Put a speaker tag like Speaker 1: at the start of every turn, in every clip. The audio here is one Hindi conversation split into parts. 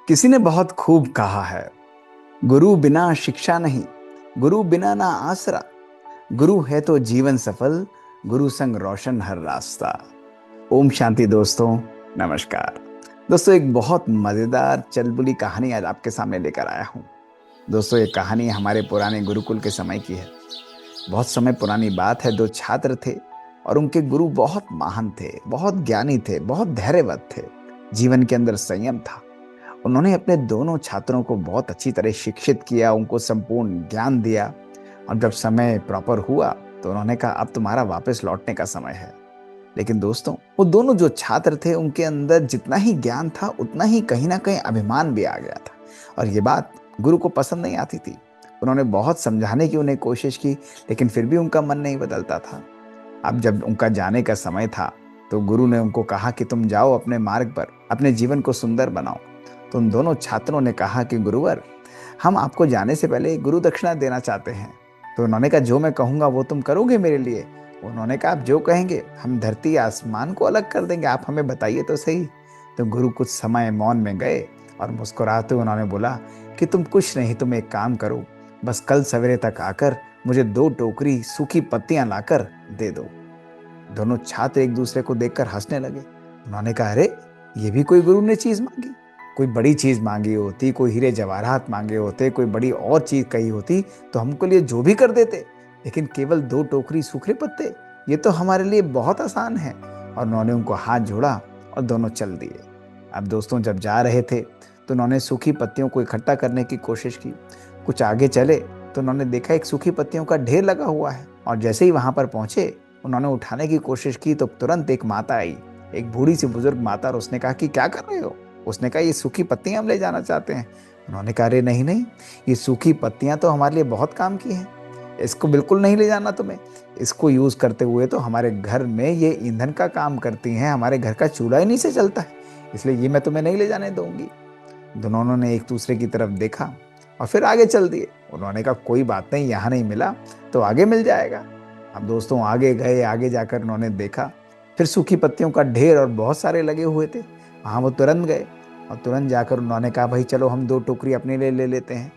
Speaker 1: किसी ने बहुत खूब कहा है, गुरु बिना शिक्षा नहीं, गुरु बिना ना आसरा, गुरु है तो जीवन सफल, गुरु संग रोशन हर रास्ता। ओम शांति दोस्तों, नमस्कार। दोस्तों, एक बहुत मजेदार चलबुली कहानी आज आपके सामने लेकर आया हूँ। दोस्तों, ये कहानी हमारे पुराने गुरुकुल के समय की है। बहुत समय पुरानी बात है। दो छात्र थे और उनके गुरु बहुत महान थे, बहुत ज्ञानी थे, बहुत धैर्यवत थे। जीवन के अंदर संयम था। उन्होंने अपने दोनों छात्रों को बहुत अच्छी तरह शिक्षित किया, उनको संपूर्ण ज्ञान दिया। और जब समय प्रॉपर हुआ तो उन्होंने कहा, अब तुम्हारा वापस लौटने का समय है। लेकिन दोस्तों, वो दोनों जो छात्र थे, उनके अंदर जितना ही ज्ञान था उतना ही कहीं ना कहीं अभिमान भी आ गया था। और ये बात गुरु को पसंद नहीं आती थी। उन्होंने बहुत समझाने की उन्हें कोशिश की, लेकिन फिर भी उनका मन नहीं बदलता था। अब जब उनका जाने का समय था तो गुरु ने उनको कहा कि तुम जाओ अपने मार्ग पर, अपने जीवन को सुंदर बनाओ। तो उन दोनों छात्रों ने कहा कि गुरुवर, हम आपको जाने से पहले गुरु दक्षिणा देना चाहते हैं। तो उन्होंने कहा, जो मैं कहूँगा वो तुम करोगे मेरे लिए? उन्होंने कहा, आप जो कहेंगे, हम धरती आसमान को अलग कर देंगे, आप हमें बताइए तो सही। तो गुरु कुछ समय मौन में गए और मुस्कुराते हुए उन्होंने बोला कि तुम कुछ नहीं, तुम एक काम करो, बस कल सवेरे तक आकर मुझे 2 टोकरी सूखी पत्तियां लाकर दे दो। दोनों छात्र एक दूसरे को देखकर हंसने लगे। उन्होंने कहा, अरे, ये भी कोई गुरु ने चीज मांगी? कोई बड़ी चीज मांगी होती, कोई हीरे जवाहरात मांगे होते, कोई बड़ी और चीज कही होती तो हमको लिए जो भी कर देते। लेकिन केवल 2 टोकरी सूखे पत्ते, ये तो हमारे लिए बहुत आसान है। और उन्होंने उनको हाथ जोड़ा और दोनों चल दिए। अब दोस्तों, जब जा रहे थे तो उन्होंने सूखी पत्तियों को इकट्ठा करने की कोशिश की। कुछ आगे चले तो उन्होंने देखा एक सूखी पत्तियों का ढेर लगा हुआ है। और जैसे ही वहां पर पहुंचे, उन्होंने उठाने की कोशिश की तो तुरंत एक माता आई, एक बूढ़ी सी बुजुर्ग माता। और उसने कहा कि क्या कर रहे हो? उसने कहा, ये सूखी पत्तियां हम ले जाना चाहते हैं। उन्होंने कहा, अरे नहीं नहीं, ये सूखी पत्तियां तो हमारे लिए बहुत काम की हैं, इसको बिल्कुल नहीं ले जाना तुम्हें। इसको यूज करते हुए तो हमारे घर में ये ईंधन का काम करती हैं, हमारे घर का चूल्हा ही नहीं से चलता है, इसलिए ये मैं तुम्हें नहीं ले जाने दूंगी। दोनों ने एक दूसरे की तरफ देखा और फिर आगे चल दिए। उन्होंने कहा, कोई बात नहीं, यहाँ नहीं मिला तो आगे मिल जाएगा। अब दोस्तों, आगे गए, आगे जाकर उन्होंने देखा फिर सूखी पत्तियों का ढेर और बहुत सारे लगे हुए थे। वहाँ वो तुरंत गए और तुरंत जाकर उन्होंने कहा, भाई चलो हम 2 टोकरी अपने लिए ले लेते हैं।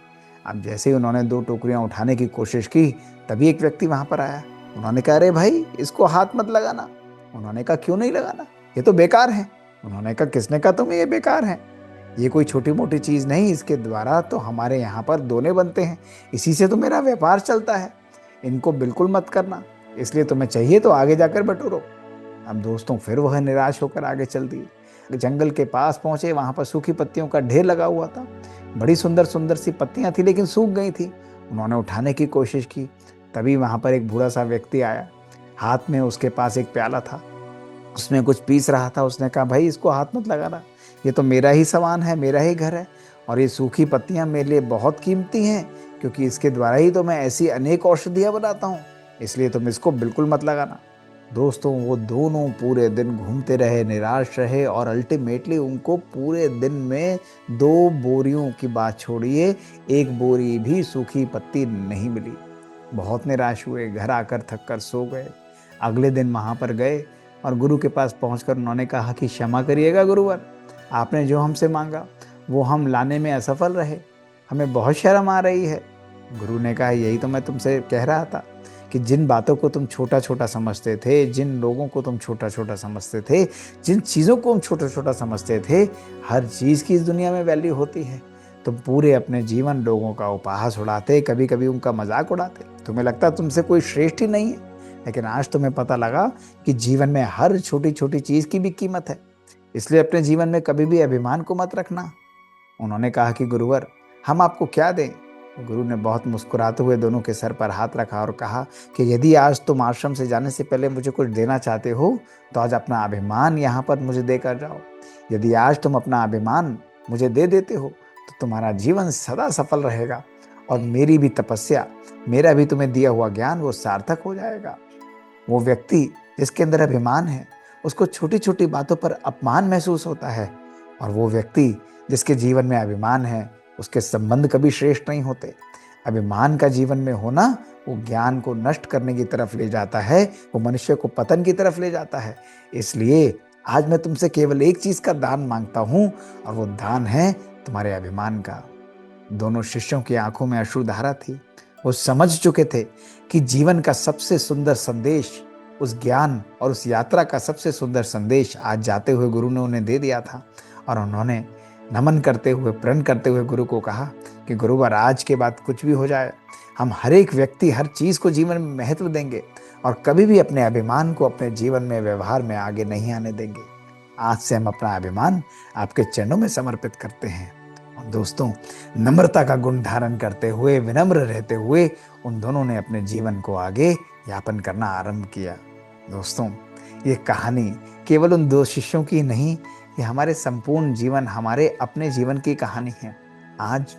Speaker 1: अब जैसे ही उन्होंने 2 टोकरियां उठाने की कोशिश की, तभी एक व्यक्ति वहां पर आया। उन्होंने कहा, अरे भाई, इसको हाथ मत लगाना। उन्होंने कहा, क्यों नहीं लगाना? ये तो बेकार है। उन्होंने कहा, किसने कहा तुम्हें ये बेकार है? ये कोई छोटी मोटी चीज नहीं, इसके द्वारा तो हमारे यहाँ पर दोने बनते हैं, इसी से तो मेरा व्यापार चलता है। इनको बिल्कुल मत करना, इसलिए तुम्हें चाहिए तो आगे जाकर बटोरो। अब दोस्तों, फिर वह निराश होकर आगे चल दिए। जंगल के पास पहुंचे, वहां पर सूखी पत्तियों का ढेर लगा हुआ था। बड़ी सुंदर सुंदर सी पत्तियां थी, लेकिन सूख गई थी। उन्होंने उठाने की कोशिश की, तभी वहां पर एक बूढ़ा सा व्यक्ति आया। हाथ में उसके पास एक प्याला था, उसमें कुछ पीस रहा था। उसने कहा, भाई इसको हाथ मत लगाना, ये तो मेरा ही सामान है, मेरा ही घर है। और ये सूखी पत्तियां मेरे लिए बहुत कीमती हैं, क्योंकि इसके द्वारा ही तो मैं ऐसी अनेक औषधियां बनाता हूँ, इसलिए तुम इसको बिल्कुल मत लगाना। दोस्तों, वो दोनों पूरे दिन घूमते रहे, निराश रहे, और अल्टीमेटली उनको पूरे दिन में 2 बोरियों की बात छोड़िए, 1 बोरी भी सूखी पत्ती नहीं मिली। बहुत निराश हुए, घर आकर थक कर सो गए। अगले दिन वहां पर गए और गुरु के पास पहुंचकर उन्होंने कहा कि क्षमा करिएगा गुरुवर, आपने जो हमसे मांगा वो हम लाने में असफल रहे, हमें बहुत शर्म आ रही है। गुरु ने कहा, यही तो मैं तुमसे कह रहा था कि जिन बातों को तुम छोटा छोटा समझते थे, जिन लोगों को तुम छोटा छोटा समझते थे, जिन चीज़ों को हम छोटा छोटा समझते थे, हर चीज़ की इस दुनिया में वैल्यू होती है। तुम पूरे अपने जीवन लोगों का उपहास उड़ाते, कभी कभी उनका मजाक उड़ाते, तुम्हें लगता तुमसे कोई श्रेष्ठ ही नहीं है। लेकिन आज तुम्हें पता लगा कि जीवन में हर छोटी छोटी चीज़ की भी कीमत है, इसलिए अपने जीवन में कभी भी अभिमान को मत रखना। उन्होंने कहा कि गुरुवर, हम आपको क्या दें? गुरु ने बहुत मुस्कुराते हुए दोनों के सर पर हाथ रखा और कहा कि यदि आज तुम आश्रम से जाने से पहले मुझे कुछ देना चाहते हो तो आज अपना अभिमान यहाँ पर मुझे देकर जाओ। यदि आज तुम अपना अभिमान मुझे दे देते हो तो तुम्हारा जीवन सदा सफल रहेगा, और मेरी भी तपस्या, मेरा भी तुम्हें दिया हुआ ज्ञान वो सार्थक हो जाएगा। वो व्यक्ति जिसके अंदर अभिमान है, उसको छोटी छोटी बातों पर अपमान महसूस होता है, और वो व्यक्ति जिसके जीवन में अभिमान है, उसके संबंध कभी श्रेष्ठ नहीं होते। अभिमान का जीवन में होना वो ज्ञान को नष्ट करने की तरफ ले जाता है, वो मनुष्य को पतन की तरफ ले जाता है। इसलिए आज मैं तुमसे केवल एक चीज का दान मांगता हूं, और वो दान है तुम्हारे अभिमान का। दोनों शिष्यों की आंखों में अश्रुधारा थी। वो समझ चुके थे कि जीवन का सबसे सुंदर संदेश, उस ज्ञान और उस यात्रा का सबसे सुंदर संदेश आज जाते हुए गुरु ने उन्हें दे दिया था। और उन्होंने नमन करते हुए, प्रण करते हुए गुरु को कहा कि गुरुवर, आज के बाद कुछ भी हो जाए, हम हर एक व्यक्ति हर चीज़ को जीवन में महत्व देंगे और कभी भी अपने अभिमान को अपने जीवन में, व्यवहार में आगे नहीं आने देंगे। आज से हम अपना अभिमान आपके चरणों में समर्पित करते हैं। और दोस्तों, नम्रता का गुण धारण करते हुए, विनम्र रहते हुए उन दोनों ने अपने जीवन को आगे यापन करना आरंभ किया। दोस्तों, ये कहानी केवल उन दो शिष्यों की नहीं, ये हमारे संपूर्ण जीवन, हमारे अपने जीवन की कहानी है। आज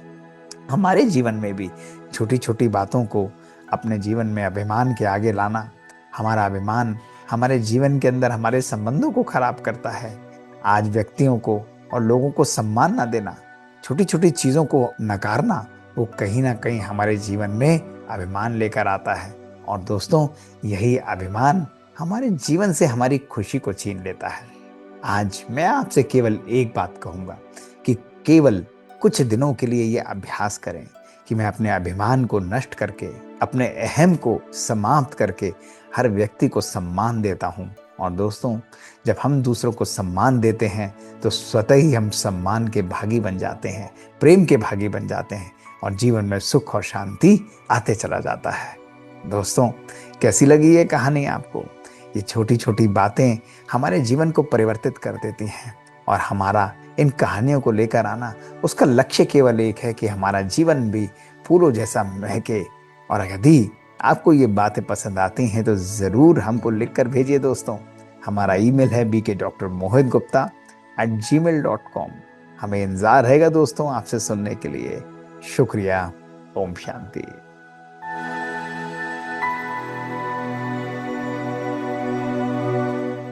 Speaker 1: हमारे जीवन में भी छोटी छोटी बातों को अपने जीवन में अभिमान के आगे लाना, हमारा अभिमान हमारे जीवन के अंदर हमारे संबंधों को खराब करता है। आज व्यक्तियों को और लोगों को सम्मान ना देना, छोटी छोटी चीज़ों को नकारना, वो कहीं ना कहीं हमारे जीवन में अभिमान लेकर आता है। और दोस्तों, यही अभिमान हमारे जीवन से हमारी खुशी को छीन लेता है। आज मैं आपसे केवल एक बात कहूँगा कि केवल कुछ दिनों के लिए ये अभ्यास करें कि मैं अपने अभिमान को नष्ट करके, अपने अहम को समाप्त करके हर व्यक्ति को सम्मान देता हूँ। और दोस्तों, जब हम दूसरों को सम्मान देते हैं तो स्वतः ही हम सम्मान के भागी बन जाते हैं, प्रेम के भागी बन जाते हैं और जीवन में सुख और शांति आते चला जाता है। दोस्तों, कैसी लगी ये कहानी आपको? ये छोटी छोटी बातें हमारे जीवन को परिवर्तित कर देती हैं और हमारा इन कहानियों को लेकर आना, उसका लक्ष्य केवल एक है कि हमारा जीवन भी फूलों जैसा महके। और यदि आपको ये बातें पसंद आती हैं तो ज़रूर हमको लिख कर भेजिए दोस्तों। हमारा ईमेल है bkmohitgupta@gmail.com। हमें इंतज़ार रहेगा दोस्तों आपसे सुनने के लिए। शुक्रिया। ओम शांति।